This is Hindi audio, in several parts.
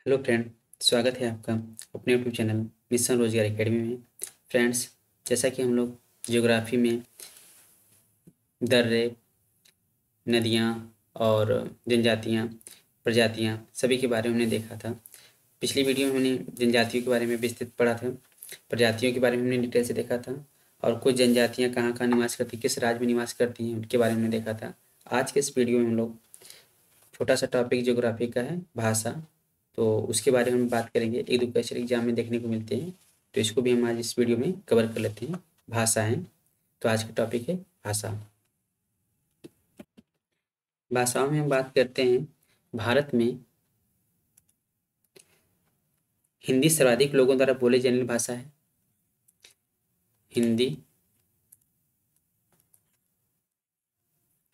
Hello friend. स्वागत है आपका अपने यूट्यूब चैनल मिशन रोजगार एकेडमी में। फ्रेंड्स, जैसा कि हम लोग ज्योग्राफी में दर्रे, नदियाँ और जनजातियाँ, प्रजातियाँ सभी के बारे में हमने देखा था। पिछली वीडियो में हमने जनजातियों के बारे में विस्तृत पढ़ा था, प्रजातियों के बारे में हमने डिटेल से देखा था और कुछ जनजातियाँ कहाँ-कहाँ निवास करती, किस राज्य में निवास करती हैं, उनके बारे में देखा था। आज के इस वीडियो में हम लोग छोटा सा टॉपिक ज्योग्राफी का है, भाषा। तो उसके बारे में हम बात करेंगे, 1-2 क्वेश्चन एग्जाम में देखने को मिलते हैं, तो इसको भी हम आज इस वीडियो में कवर कर लेते हैं। भाषा है, तो आज का टॉपिक है भाषा। भाषाओं में हम बात करते हैं। भारत में हिंदी सर्वाधिक लोगों द्वारा बोले जाने वाली भाषा है। हिंदी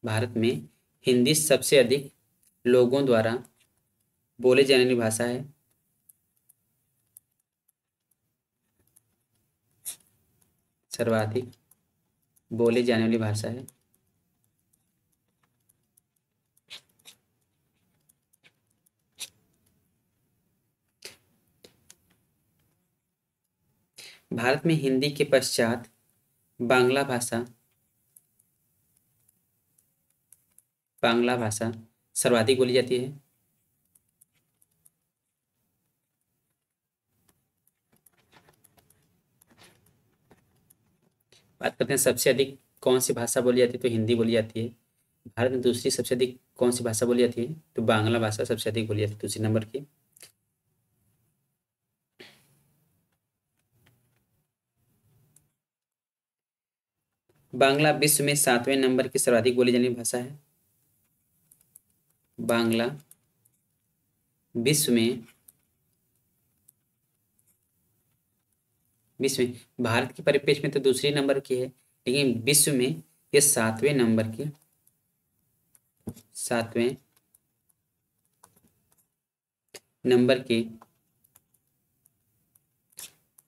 भारत में हिंदी सबसे अधिक लोगों द्वारा बोले जाने वाली भाषा है। सर्वाधिक बोले जाने वाली भाषा है। भारत में हिंदी के पश्चात बांग्ला भाषा सर्वाधिक बोली जाती है। बात करते हैं सबसे अधिक कौन सी भाषा बोली जाती है, तो हिंदी बोली जाती है। भारत में दूसरी सबसे अधिक कौन सी भाषा बोली जाती है, तो बांग्ला भाषा सबसे अधिक बोली जाती है दूसरे नंबर की। बांग्ला विश्व में 7वें नंबर की सर्वाधिक बोली जाने वाली भाषा है। बांग्ला विश्व में भारत के परिप्रेक्ष्य में तो दूसरे नंबर की है, लेकिन विश्व में ये 7वें नंबर की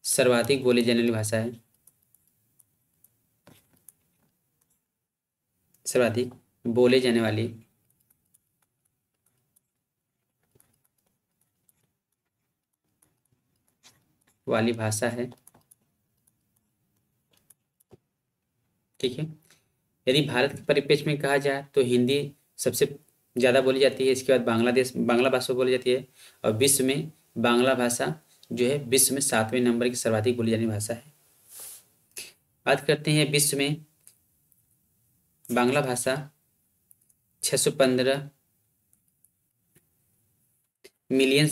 सर्वाधिक बोली जाने वाली भाषा है। सर्वाधिक बोले जाने वाली भाषा है। ठीक है। यदि भारत के परिप्रेक्ष्य में कहा जाए तो हिंदी सबसे ज़्यादा बोली जाती है, इसके बाद बांग्ला भाषा बोली जाती है, और विश्व में बांग्ला भाषा जो है विश्व में 7वें नंबर की सर्वाधिक बोली जाने वाली भाषा है। बात करते हैं विश्व में बांग्ला भाषा 615 मिलियन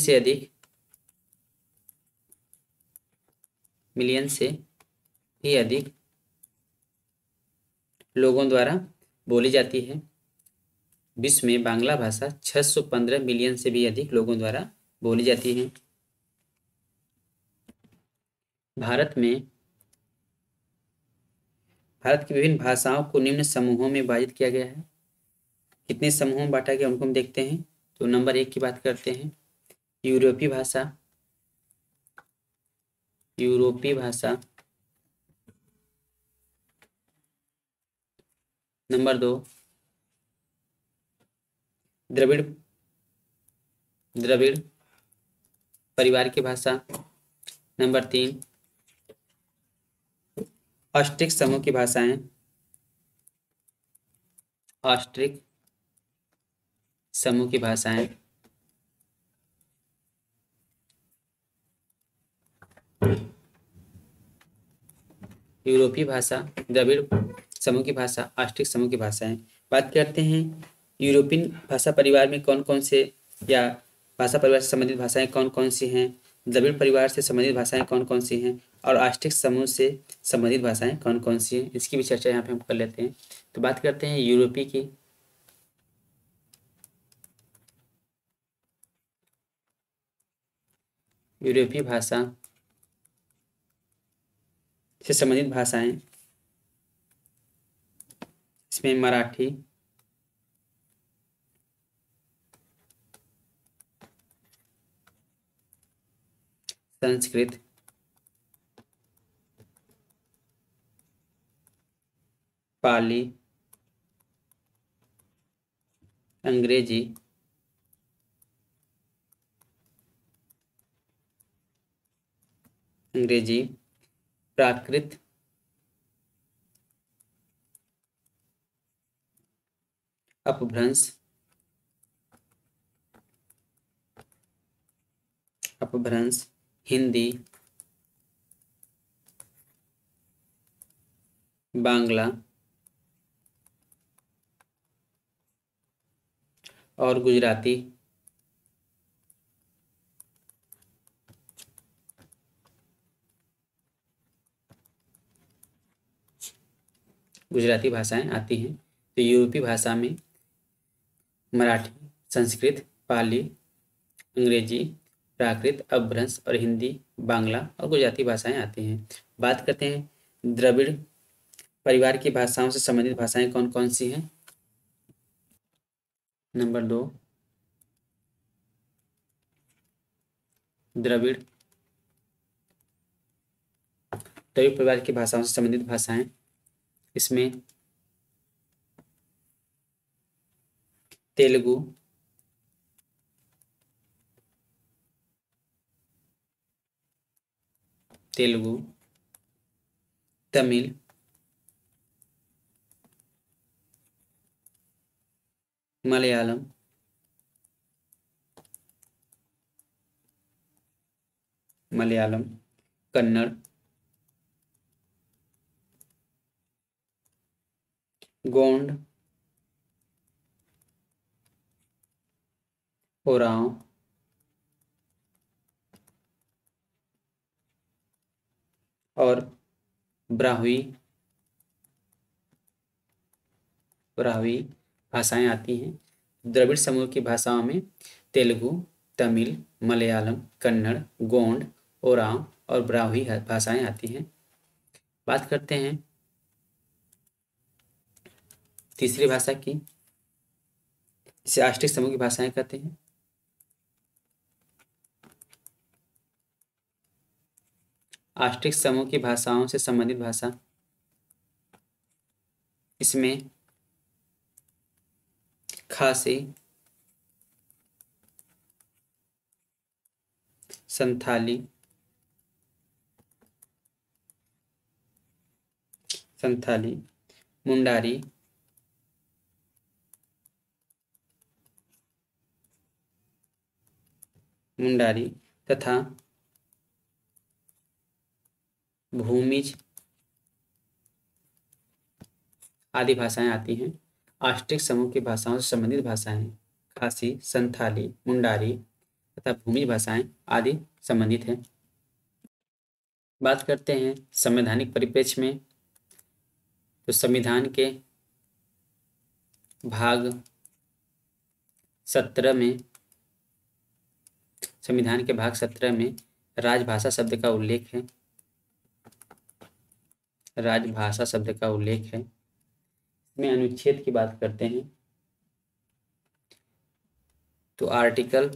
से भी अधिक लोगों द्वारा बोली जाती है। विश्व में बांग्ला भाषा 615 मिलियन से भी अधिक लोगों द्वारा बोली जाती है। भारत की विभिन्न भाषाओं को निम्न समूहों में विभाजित किया गया है। कितने समूहों में बांटा गया उनको हम देखते हैं। तो नंबर 1 की बात करते हैं, यूरोपीय भाषा। नंबर 2 द्रविड़ परिवार की भाषा। नंबर 3 ऑस्ट्रिक समूह की भाषाएं। ऑस्ट्रिक समूह की भाषाएं। यूरोपीय भाषा, द्रविड़ समूह की भाषा, ऑस्ट्रिक समूह की भाषाएं। बात करते हैं यूरोपियन भाषा परिवार में कौन कौन से, या भाषा परिवार से संबंधित भाषाएं कौन कौन सी हैं, द्रविड़ परिवार से संबंधित भाषाएं कौन कौन सी हैं, और ऑस्ट्रिक समूह से संबंधित भाषाएं कौन कौन सी हैं, इसकी भी चर्चा यहाँ पे हम कर लेते हैं। तो बात करते हैं यूरोपीय भाषा से संबंधित भाषाएं। इसमें मराठी, संस्कृत, पाली, अंग्रेजी, अंग्रेजी, प्राकृत, अपभ्रंश, हिंदी, बांग्ला और गुजराती। गुजराती भाषाएं आती हैं। तो यूरोपीय भाषा में मराठी, संस्कृत, पाली, अंग्रेजी, प्राकृत, अपभ्रंश और हिंदी, बांग्ला और गुजराती भाषाएं आती हैं। बात करते हैं द्रविड़ परिवार की भाषाओं से संबंधित भाषाएं कौन कौन सी हैं। नंबर 2 द्रविड़ परिवार की भाषाओं से संबंधित भाषाएं, इसमें तेलुगु, तमिल, मलयालम, कन्नड़, गोंड, ओरांव, और ब्राह्वी भाषाएं आती हैं। द्रविड़ समूह की भाषाओं में तेलुगु, तमिल, मलयालम, कन्नड़, गोंड, ओरांव और ब्राह्वी भाषाएं आती हैं। बात करते हैं तीसरी भाषा की, इसे आष्टिक समूह की भाषाएं कहते हैं। आष्टिक समूह की भाषाओं से संबंधित भाषा, इसमें खासी, संथाली, मुंडारी, तथा भूमिज आदि भाषाएं आती हैं। आष्टिक समूह की भाषाओं से संबंधित भाषाएं खासी, संथाली, मुंडारी तथा भूमिज भाषाएं आदि संबंधित हैं। बात करते हैं संवैधानिक परिप्रेक्ष्य में, तो संविधान के भाग 17 में राजभाषा शब्द का उल्लेख है। इसमें अनुच्छेद की बात करते हैं तो आर्टिकल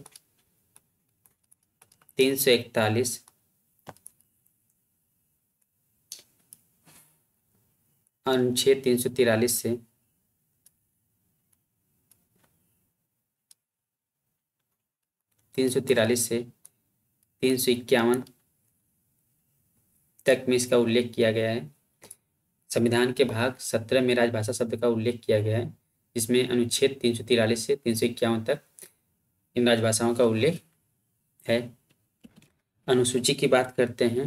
341, अनुच्छेद 343 से 351 तक में इसका उल्लेख किया गया है। संविधान के भाग 17 में राजभाषा शब्द का उल्लेख किया गया है, जिसमें अनुच्छेद 343 से 351 तक इन राजभाषाओं का उल्लेख है। अनुसूची की बात करते हैं,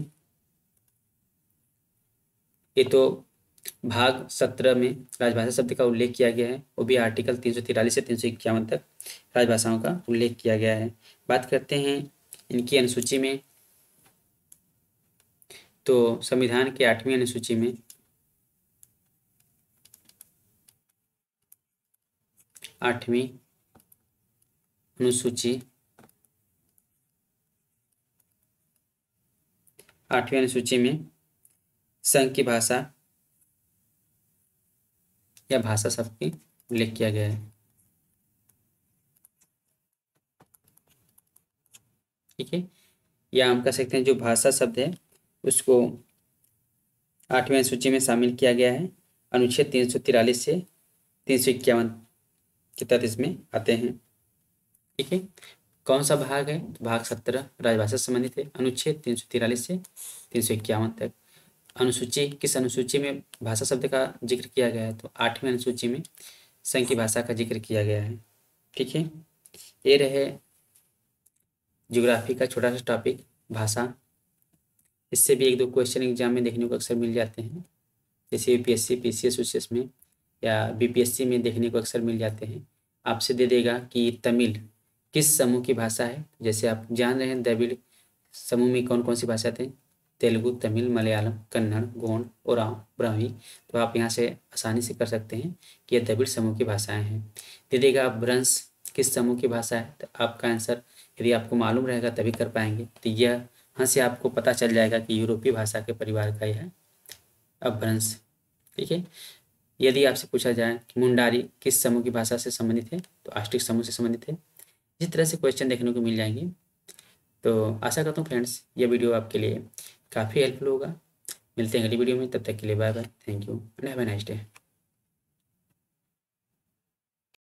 ये तो भाग 17 में राजभाषा शब्द का उल्लेख किया गया है, वो भी आर्टिकल 343 से 351 तक राजभाषाओं का उल्लेख किया गया है। बात करते हैं इनकी अनुसूची में, तो संविधान के 8वीं अनुसूची में आठवीं अनुसूची में संघ की भाषा या भाषा शब्द की उल्लेख किया गया है। ठीक है, या हम कह सकते हैं जो भाषा शब्द है उसको 8वीं अनुसूची में शामिल किया गया है। अनुच्छेद 343 से 351 के तहत इसमें आते हैं। ठीक है, कौन सा भाग है? तो भाग 17 राजभाषा से संबंधित है। अनुच्छेद 343 से 351 तक। अनुसूची, किस अनुसूची में भाषा शब्द का जिक्र किया गया है? तो 8वीं अनुसूची में संघ की भाषा का जिक्र किया गया है। ठीक है, ये रहे ज्योग्राफी का छोटा सा टॉपिक, भाषा। इससे भी 1-2 क्वेश्चन एग्जाम में देखने को अक्सर मिल जाते हैं, जैसे यूपीएससी, पीसीएस यूसीएस में या बीपीएससी में देखने को अक्सर मिल जाते हैं। आपसे दे देगा कि तमिल किस समूह की भाषा है। जैसे आप जान रहे हैं द्रविड़ समूह में कौन कौन सी भाषा थे? तेलुगु, तमिल, मलयालम, कन्नड़, गोंड, ओराव, ब्राह्मी। तो आप यहाँ से आसानी से कर सकते हैं कि ये द्रविड़ समूह की भाषाएं हैं। दे देगा अपभ्रंश किस समूह की भाषा है। तो आपका आंसर यदि आपको मालूम रहेगा तभी कर पाएंगे। तो यह यहाँ से आपको पता चल जाएगा कि यूरोपीय भाषा के परिवार का यह अपभ्रंश। ठीक है, यदि आपसे पूछा जाए कि मुंडारी किस समूह की भाषा से संबंधित है, तो आस्टिक समूह से संबंधित है। इस तरह से क्वेश्चन देखने को मिल जाएंगे। तो आशा करता हूँ फ्रेंड्स ये वीडियो आपके लिए काफ़ी हेल्पफुल होगा। मिलते हैं अगली वीडियो में, तब तक के लिए bye bye, thank you and have a nice day.